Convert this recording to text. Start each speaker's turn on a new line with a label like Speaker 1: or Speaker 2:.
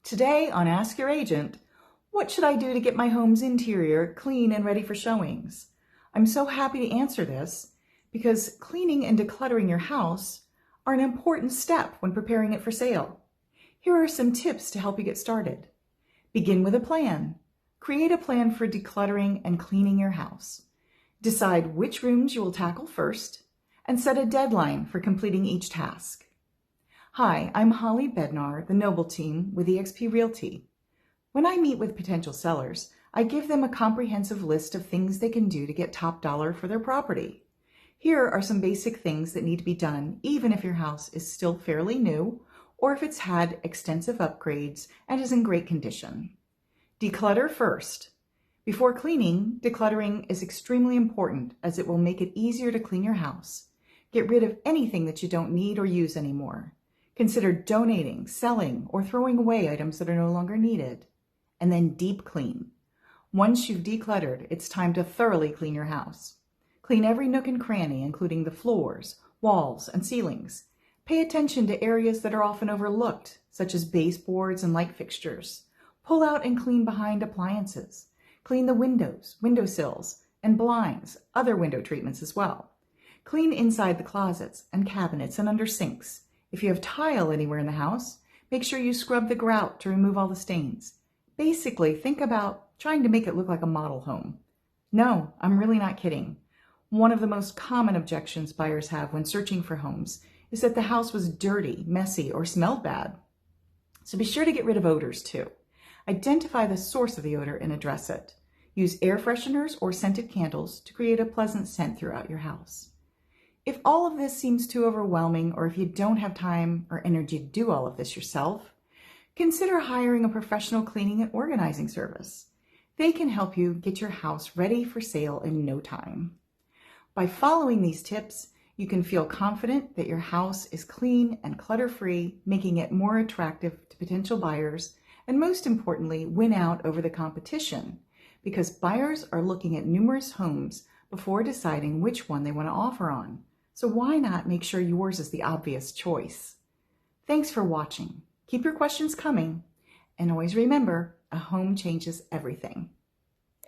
Speaker 1: Today on Ask Your Agent, what should I do to get my home's interior clean and ready for showings? I'm so happy to answer this because cleaning and decluttering your house are an important step when preparing it for sale. Here are some tips to help you get started. Begin with a plan. Create a plan for decluttering and cleaning your house. Decide which rooms you will tackle first and set a deadline for completing each task. Hi, I'm Holly Bednar, the Noble Team with eXp Realty. When I meet with potential sellers, I give them a comprehensive list of things they can do to get top dollar for their property. Here are some basic things that need to be done even if your house is still fairly new or if it's had extensive upgrades and is in great condition. Declutter first. Before cleaning, decluttering is extremely important as it will make it easier to clean your house. Get rid of anything that you don't need or use anymore. Consider donating, selling, or throwing away items that are no longer needed. And then deep clean. Once you've decluttered, it's time to thoroughly clean your house. Clean every nook and cranny, including the floors, walls, and ceilings. Pay attention to areas that are often overlooked, such as baseboards and light fixtures. Pull out and clean behind appliances. Clean the windows, windowsills, and blinds, other window treatments as well. Clean inside the closets and cabinets and under sinks. If you have tile anywhere in the house, make sure you scrub the grout to remove all the stains. Basically, think about trying to make it look like a model home. No, I'm really not kidding. One of the most common objections buyers have when searching for homes is that the house was dirty, messy, or smelled bad. So be sure to get rid of odors too. Identify the source of the odor and address it. Use air fresheners or scented candles to create a pleasant scent throughout your house. If all of this seems too overwhelming, or if you don't have time or energy to do all of this yourself, consider hiring a professional cleaning and organizing service. They can help you get your house ready for sale in no time. By following these tips, you can feel confident that your house is clean and clutter-free, making it more attractive to potential buyers, and most importantly, win out over the competition, because buyers are looking at numerous homes before deciding which one they want to offer on. So why not make sure yours is the obvious choice? Thanks for watching. Keep your questions coming. And always remember, a home changes everything.